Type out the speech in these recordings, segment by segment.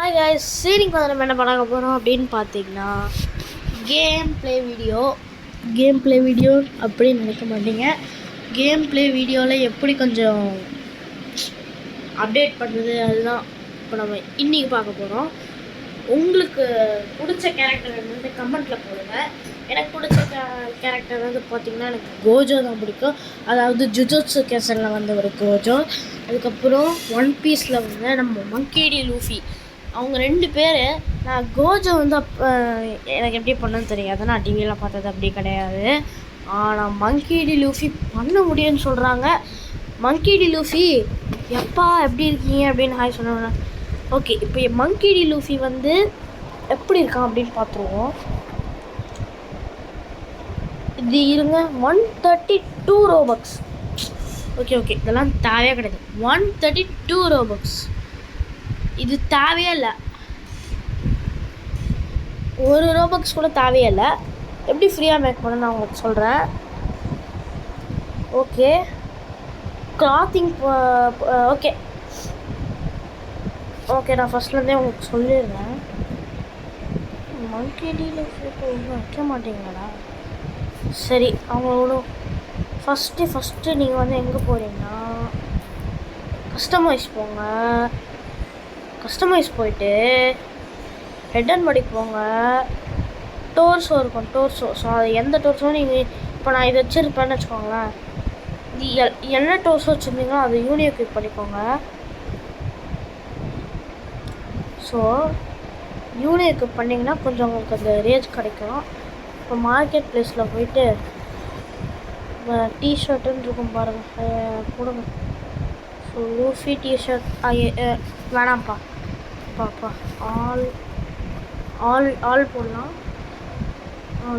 Hi guys, சீனிங் வந்து நம்ம என்ன பண்ண போகிறோம் அப்படின்னு பார்த்தீங்கன்னா கேம் ப்ளே வீடியோ அப்படின்னு நினைக்க மாட்டீங்க. கேம் ப்ளே வீடியோவில் எப்படி கொஞ்சம் அப்டேட் பண்ணுறது அதுதான் இப்போ நம்ம இன்றைக்கி பார்க்க போகிறோம். உங்களுக்கு பிடிச்ச கேரக்டர் வந்து கமெண்ட்டில் போடுங்க. எனக்கு பிடிச்ச கேரக்டர் வந்து பார்த்திங்கன்னா எனக்கு கோஜோ தான் பிடிக்கும். அதாவது ஜுஜுட்சு கேசனில் வந்த ஒரு கோஜோ. அதுக்கப்புறம் ஒன் பீஸில் வந்து நம்ம மங்கி டி லூஃபி. அவங்க ரெண்டு பேர். நான் கோஜோ வந்து அப்போ எனக்கு எப்படி பண்ணணும்னு தெரியாது, நான் டிவியில் பார்த்தது அப்படி கிடையாது. ஆனால் மங்கி டி லூஃபி பண்ண முடியும்னு சொல்கிறாங்க. மங்கி டி லூஃபி எப்பா எப்படி இருக்கீங்க அப்படின்னு ஹாய் சொன்னாங்க. ஓகே, இப்போ மங்கி டி லூஃபி வந்து எப்படி இருக்கான் அப்படின்னு பார்த்துருவோம். இது இருங்க, 132 ரோபக்ஸ். ஓகே, இதெல்லாம் தேவையே கிடையாது. 132 ரோபக்ஸ் இது தேவையே இல்லை. ஒரு ரோபக்ஸ் கூட தேவையே இல்லை. எப்படி ஃப்ரீயாக மேக் பண்ண நான் உங்களுக்கு சொல்கிறேன். ஓகே, கிளாத்திங் ஓகே நான் ஃபஸ்ட்லேருந்தே உங்களுக்கு சொல்லிடுறேன். மங்கி டி லூஃபி ஒன்றும் வைக்க மாட்டீங்களா? சரி, அவங்களோட ஃபஸ்ட்டு நீங்கள் வந்து எங்கே போகிறீங்கன்னா கஸ்டமைஸ் போயிட்டு ஹெட் அண்ட் பாடி போங்க. டோர்ஸோ இருக்கும், டோர்ஸோ. ஸோ அது எந்த டோர்ஸோ நீங்கள் இப்போ நான் இதை வச்சுருப்பேன்னு வச்சுக்கோங்களேன். இது என்ன டோர்ஸோ வச்சுருந்தீங்களோ அதை யூனியக்ளிக் பண்ணிக்கோங்க. ஸோ யூனியக்ளிக் பண்ணிங்கன்னா கொஞ்சம் உங்களுக்கு அந்த ரேஞ்ச் கிடைக்கும். இப்போ மார்க்கெட் ப்ளேஸில் போயிட்டு டிஷர்ட்டுன்னு இருக்கும் பாருங்கள், கொடுங்க. ஸோ லூஃபி டிஷர்ட் வேணாம்ப்பா ஆல் போடலாம்.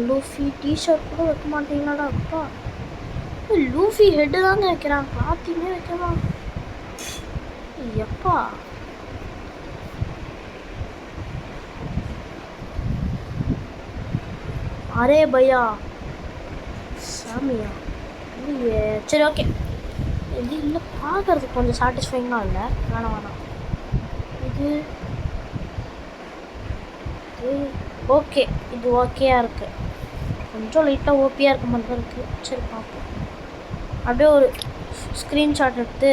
லூஃபி டிஷர்ட் கூட வைக்க மாட்டீங்களாடா அப்பா. லூஃபி ஹெட்டு தாங்க வைக்கிறான், பார்த்தீங்க வைக்கலாம் எப்பா. அரே பையா சாமியா இல்லையே. சரி ஓகே, இது இல்லை பார்க்குறதுக்கு கொஞ்சம் சாட்டிஸ்ஃபைங்காக இல்லை. வேணாம் இது ஓகே. இது ஓகேயாக இருக்குது, கொஞ்சம் லைட்டாக ஓபியாக இருக்க மாதிரி தான் இருக்குது. சரி பார்ப்போம். அப்படியே ஒரு ஸ்க்ரீன்ஷாட் எடுத்து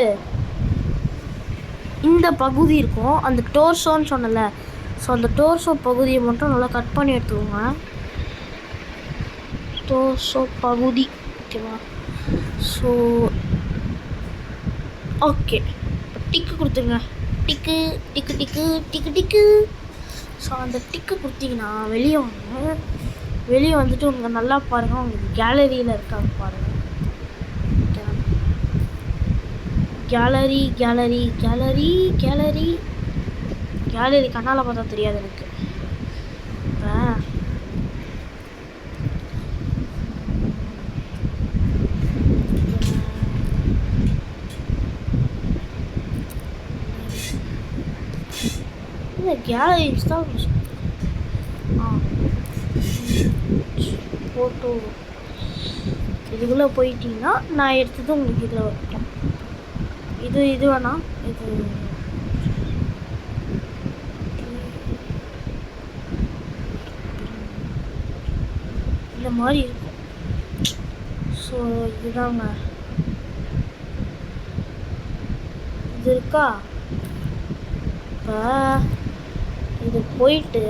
இந்த பகுதி இருக்கும், அந்த டோர்ஸோன்னு சொன்னல. ஸோ அந்த டோர்ஸோ பகுதியை மட்டும் நல்லா கட் பண்ணி எடுத்துக்கோங்க. டோர்ஸோ பகுதி ஓகேவா. ஸோ ஓகே, டிக்கு கொடுத்துருங்க. டிக்கு. ஸோ அந்த டிக்கு கொடுத்தீங்கன்னா வெளியே வந்துட்டு உங்களுக்கு நல்லா பாருங்கள். உங்களுக்கு கேலரியில் இருக்காங்க பாருங்கள். கேலரி கண்ணால் பார்த்தா தெரியாது எனக்கு. கேலரி இன்ஸ்டால் ஃபோட்டோ இதுக்குள்ளே போயிட்டீங்கன்னா நான் எடுத்தது உங்களுக்கு இதில் வைக்கலாம். இது வேணாம், இது இந்த மாதிரி இருக்கும். ஸோ இதுதாங்க, இது இருக்கா. இப்போ இது போயிட்டு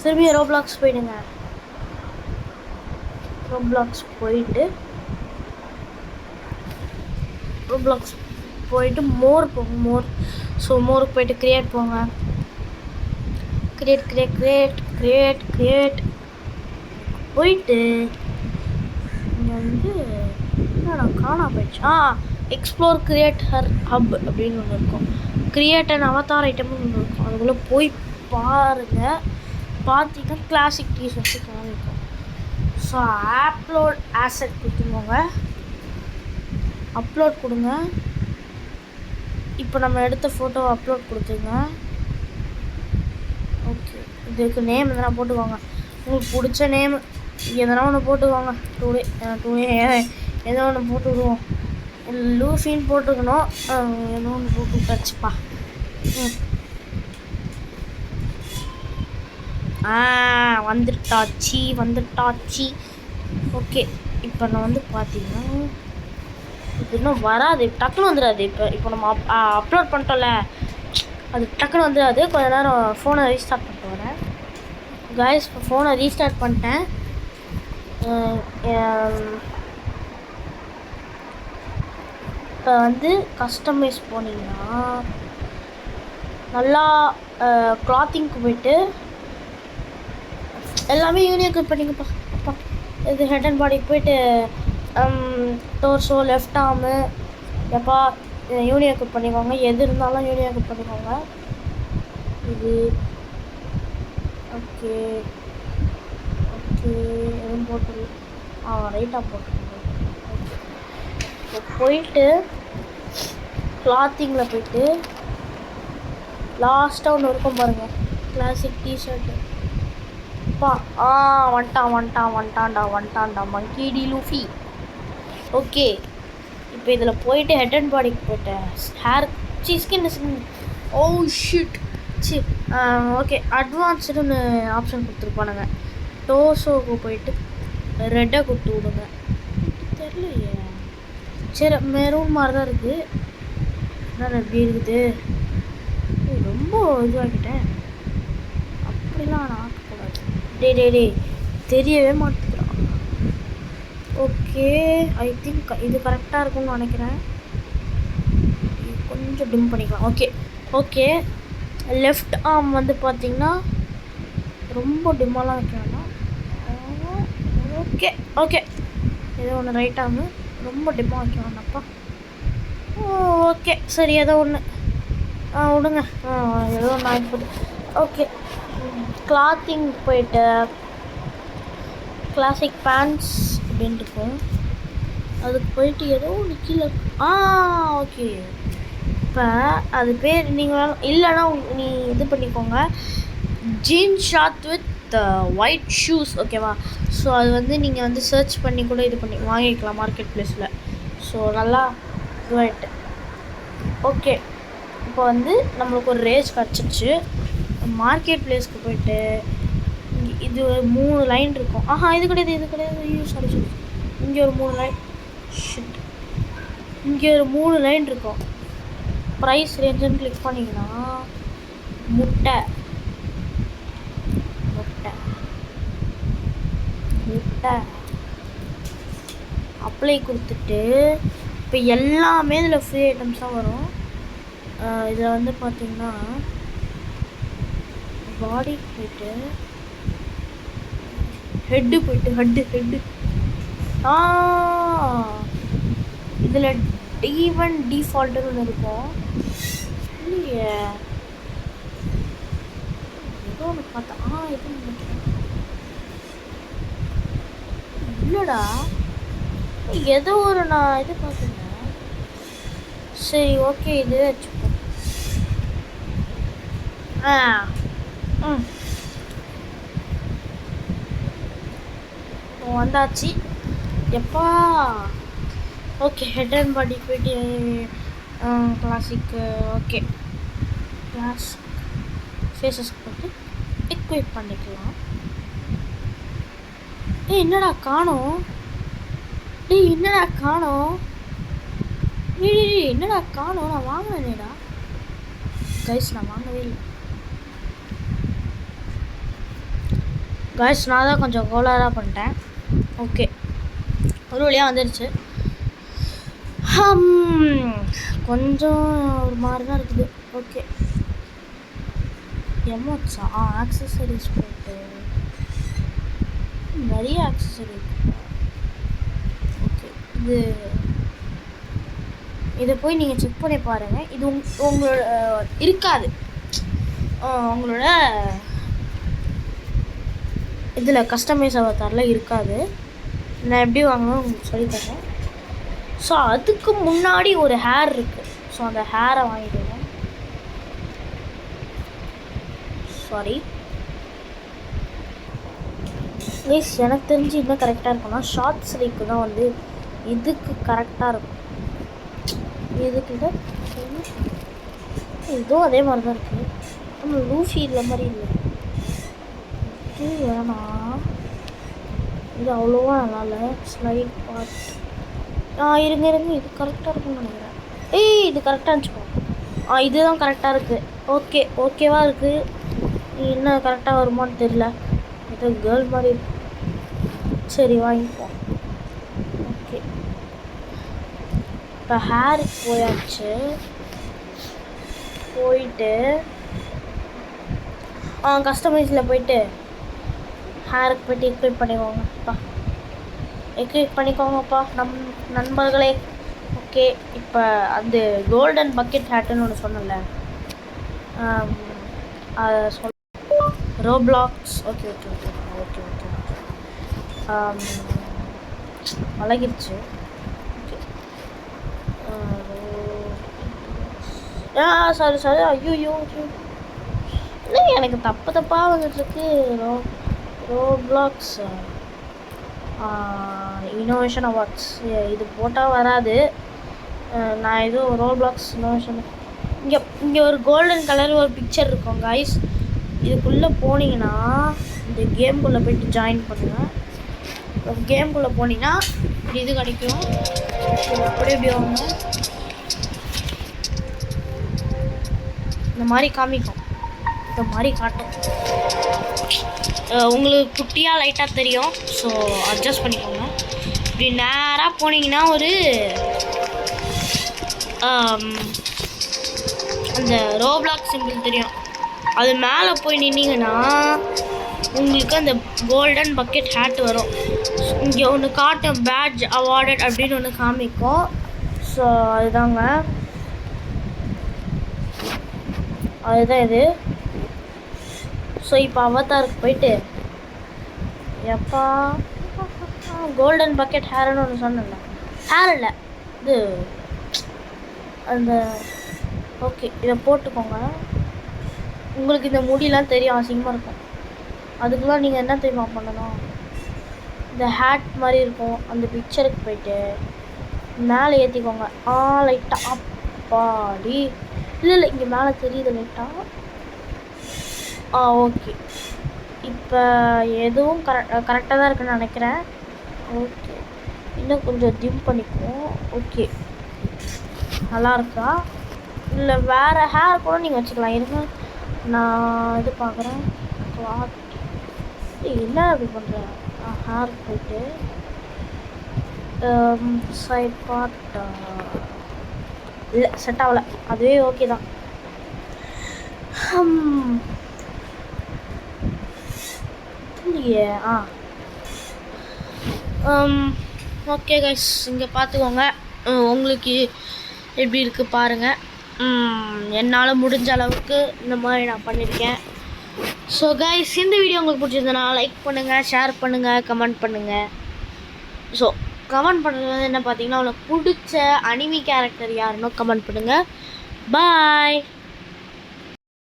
திரும்பியும் ரோப்ளாக்ஸ் போயிடுங்க. ரோப்ளாக்ஸ் போயிட்டு மோர் போங்க. ஸோ மோருக்கு போயிட்டு கிரியேட் போங்க. கிரியேட் போயிட்டு இங்கே வந்து நான் காணா போயிடுச்சு. எக்ஸ்ப்ளோர் கிரியேட்டர் ஹப் அப்படின்னு ஒன்று இருக்கும். கிரியேட் அண்ட் அவதார் ஐட்டம்னு ஒன்று இருக்கும். அதுக்குள்ளே போய் பாருங்கள். பார்த்தீங்கன்னா கிளாசிக் டிஷர்ட்ஸு காமிக்கும். ஸோ அப்லோட் ஆசெட் கொடுத்துக்கோங்க, அப்லோட் கொடுங்க. இப்போ நம்ம எடுத்த ஃபோட்டோவை அப்லோட் கொடுத்துருங்க. ஓகே, இதுக்கு நேம் எதனா போட்டுக்கோங்க. உங்களுக்கு பிடிச்ச நேம் எதனா ஒன்று போட்டுக்கோங்க. டூடே எதோ ஒன்று போட்டுவிடுவோம். லூஃபின்னு போட்டுக்கணும். ஏதோ ஒன்று போட்டு வச்சுப்பா. வந்துட்டாச்சு. ஓகே, இப்போ நான் வந்து பார்த்தீங்கன்னா இது இன்னும் வராது, டக்குன்னு வந்துடாது. இப்போ நம்ம அப்லோட் பண்ணிட்டோம்ல, அது டக்குன்னு வந்துடாது. கொஞ்ச நேரம் ஃபோனை ரீஸ்டார்ட் பண்ணிட்டு வரேன் கைஸ். இப்போ ஃபோனை ரீஸ்டார்ட் பண்ணிட்டேன். இப்போ வந்து கஸ்டமைஸ் போனீங்கன்னா நல்லா கிளாத்திங்க்கு போயிட்டு எல்லாமே யூனியன் பண்ணிங்கப்பா. அப்பா இது ஹெட் அண்ட் பாடிக்கு போயிட்டு டோர்ஸோ லெஃப்ட் ஆர்மு எப்பா யூனியன் பண்ணிக்கோங்க. எது இருந்தாலும் யூனியன் பண்ணிக்கோங்க. இது ஓகே ஓகே எதுவும் போட்டு ரைட்டாக போட்டுருங்க. இப்போ போயிட்டு கிளாத்திங்கில் போயிட்டு லாஸ்ட்டாக ஒன்று இருக்கும் பாருங்கள், கிளாசிக் டிஷர்ட்டு. அப்பா வந்துட்டான்டா மங்கி லூஃபி. ஓகே, இப்போ இதில் போயிட்டு ஹெட் அண்ட் பாடிக்கு போயிட்டேன். Hair skin oh shit okay, அட்வான்ஸ்டுன்னு ஆப்ஷன் கொடுத்துருப்பானுங்க. டோசோக்கு போயிட்டு ரெட்டை கொடுத்து விடுங்க. தெரியலையே, சரி மெரூன் மாதிரி தான் இருக்குது. என்ன எப்படி இருக்குது, ரொம்ப இதுவாகிட்டேன். அப்படிலாம் நான் ஆக்கக்கூடாது. டே தெரியவே மாட்டேங்கிறான். ஓகே, ஐ திங்க் இது கரெக்டாக இருக்கும்னு நினைக்கிறேன். கொஞ்சம் டிம் பண்ணிக்கலாம். ஓகே லெஃப்ட் ஆர்ம் வந்து பார்த்திங்கன்னா ரொம்ப டிம்மாலாம் வைக்க வேண்டாம். ஓகே ஏதோ ஒன்று ரைட் ஆர்மு ரொம்ப டிம்மாக வைக்க வேண்டாம்ப்பா. ஓகே சரி, ஏதோ ஒன்று விடுங்க. ஏதோ ஒன்று ஆகிப்போது. ஓகே, கிளாத்திங் போயிட்டு கிளாசிக் பேண்ட்ஸ் அப்படின்னு இருக்கும். அதுக்கு போயிட்டு ஏதோ ஒன்று கீழே ஓகே. இப்போ அது பேர் நீங்கள் இல்லைன்னா நீ இது பண்ணிக்கோங்க, jeans short with white shoes. ஓகேவா? ஸோ அது வந்து நீங்கள் வந்து சர்ச் பண்ணி கூட இது பண்ணி வாங்கிக்கலாம் மார்க்கெட் ப்ளேஸில். ஸோ நல்லா இதுவாகிட்டு. ஓகே, இப்போ வந்து நம்மளுக்கு ஒரு ரேஸ் கிடச்சிருச்சு. மார்க்கெட் ப்ளேஸ்க்கு போயிட்டு இது 3 லைன் இருக்கும். இது கிடையாது. ஐயோ சாரி. இங்கே ஒரு 3 லைன் இங்கே ஒரு 3 லைன் இருக்கும். ப்ரைஸ் ரேஞ்சுன்னு கிளிக் பண்ணிங்கன்னா முட்டை அப்ளை கொடுத்துட்டு இப்போ எல்லாமே இதில் ஃப்ரீ ஐட்டம்ஸ் தான் வரும். இதில் வந்து பார்த்திங்கன்னா பாடிக்கு போயிட்டு ஹெட்டு இதில் D1 டிஃபால்ட்டுன்னு ஒன்று இருக்கும். இல்லையே, ஏதோ ஒன்று பார்த்தா எதுவும் இல்லைடா, ஏதோ ஒரு நான் இது பார்த்துருந்தேன். சரி ஓகே, இது வச்சுப்போம். வந்தாச்சு எப்பா. ஓகே, ஹெட் அண்ட் பாடி போயிட்டு கிளாசிக்கு ஓகே கிளாஸ் ஃபேஸஸ் போட்டு எக்விப் பண்ணிக்கலாம். என்னடா காணோம், என்னடா காணோம், நான் வாங்கினேடா கைஸ், நான் வாங்கவே இல்லை கைஸ், நான் தான் கொஞ்சம் கோளாறாக பண்ணிட்டேன். ஓகே, ஒரு வழியாக வந்துடுச்சு. கொஞ்சம் ஒரு மாதிரி தான் இருக்குது. ஓகே, எமோட்ஸா ஆக்சசரிஸ் போட்டு நிறைய ஆக்சசரி. ஓகே, இதை போய் நீங்கள் செக் பண்ணி பாருங்கள். இது உங்களோட இருக்காது, உங்களோட இதில் கஸ்டமைஸ் அவதாரில் இருக்காது. நான் எப்படி வாங்கணும் உங்களுக்கு சொல்லித்தரேன். ஸோ அதுக்கு முன்னாடி ஒரு ஹேர் இருக்குது. ஸோ அந்த ஹேரை வாங்கிடுங்க. சாரி ப்ளீஸ், எனக்கு தெரிஞ்சு இன்னும் கரெக்டாக இருக்கும்னா ஷார்ட் ஸ்லீக்கு தான் வந்து இதுக்கு கரெக்டாக இருக்கும். இதுக்கிட்ட இதுவும் அதே மாதிரி தான் இருக்குது. நம்ம லூஃபி இல்லை மாதிரி இல்லை. இது வேணாம், இது அவ்வளோவா நல்லா இல்லை. ஸ்லைட் பார்ட் இருங்க இது கரெக்டாக இருக்குன்னு நினைக்கிறேன். இது கரெக்டாக இருந்துச்சுக்கோ. இதுதான் கரெக்டாக இருக்குது. ஓகேவா இருக்குது. இன்னும் கரெக்டாக வருமானு தெரியல. ஏதோ கேர்ள் மாதிரி இருக்கு. சரி வாங்கிப்போம். ஓகே, இப்போ ஹேருக்கு போயாச்சு. போயிட்டு கஸ்டமைஸில் போயிட்டு ஹேருக்கு போய்ட்டு எக்யூப் பண்ணிக்கோங்கப்பா. எக்யூப் பண்ணிக்கோங்கப்பா நண்பர்களே. ஓகே, இப்போ அந்த கோல்டன் பக்கெட் ஹேட்டுன்னு ஒன்று சொன்னல, அதை சொல் ரோப்ளாக்ஸ். ஓகே பழகிடுச்சு. ஓகே, சாரி ஐயோ இல்லை, எனக்கு தப்பாக வந்துட்டுருக்கு. ரோப்ளாக்ஸ் இன்னோவேஷன் அவார்ட்ஸ் இது போட்டால் வராது. நான் எதுவும் ரோப்ளாக்ஸ் இன்னோவேஷன். இங்கே ஒரு கோல்டன் கலர் ஒரு பிக்சர் இருக்கும் கைஸ். இதுக்குள்ளே போனீங்கன்னா இந்த கேம்குள்ளே போய்ட்டு ஜாயின் பண்ணுங்கள். கேம்குள்ளே போனீங்கன்னா இது கிடைக்கும். எப்படி வாங்க, இந்த மாதிரி காமிக்கும். இந்த மாதிரி காட்டும். உங்களுக்கு குட்டியாக லைட்டாக தெரியும், ஸோ அட்ஜஸ்ட் பண்ணிக்கோங்க. இப்படி நேராக போனீங்கன்னா ஒரு அந்த ரோப்ளாக் சிம்பிள் தெரியும். அது மேலே போய் நின்னீங்கன்னா உங்களுக்கு அந்த கோல்டன் பக்கெட் ஹேட் வரும். இங்கே ஒன்று காட்டும், பேட்ஜ் அவார்டட் அப்படின்னு ஒன்று காமிக்கும். ஸோ அதுதான் இது. ஸோ இப்போ அவதாருக்கு போயிட்டு எப்பா கோல்டன் பக்கெட் ஹேர்னு ஒன்று சொன்னல, ஹேர் இல்லை இது அந்த. ஓகே, இதை போட்டுக்கோங்க. உங்களுக்கு இந்த முடியெலாம் தெரியும், அசிங்கமாக இருக்கும். அதுக்கெலாம் நீங்கள் என்ன தெரியுமா பண்ணணும், இந்த ஹேட் மாதிரி இருக்கும் அந்த பிக்சருக்கு போயிட்டு மேலே ஏற்றிக்கோங்க. லைட்டாக அப்பாடி. இல்லை இங்கே மேலே தெரியுது லைட்டாக. ஓகே, இப்போ எதுவும் கரெக்டாக தான் இருக்குன்னு நினைக்கிறேன். ஓகே, இன்னும் கொஞ்சம் டிம் பண்ணிக்குவோம். ஓகே, நல்லா இருக்கா? இல்லை வேறு ஹேர் கூட நீங்கள் வச்சுக்கலாம். இருங்க, நான் இது பார்க்குறேன். கிளாத் என்ன அப்படி பண்ணுறேன். ஹேர் போயிட்டு சைட் பார்ட் இல்லை, செட் ஆகலை. அதுவே ஓகே தான். இல்லையே. ஓகே கைஸ், இங்கே பார்த்துக்கோங்க. உங்களுக்கு எப்படி இருக்குது பாருங்கள். என்னால் முடிஞ்ச அளவுக்கு இந்த மாதிரி நான் பண்ணியிருக்கேன். ஸோ கைஸ், இந்த வீடியோ உங்களுக்கு பிடிச்சிருந்தனா லைக் பண்ணுங்கள், ஷேர் பண்ணுங்கள், கமெண்ட் பண்ணுங்கள். ஸோ கமெண்ட் பண்ணுறது வந்து என்ன பார்த்தீங்கன்னா, உங்களுக்கு பிடிச்ச அனிமி கேரக்டர் யாருன்னு கமெண்ட் பண்ணுங்கள். பாய்.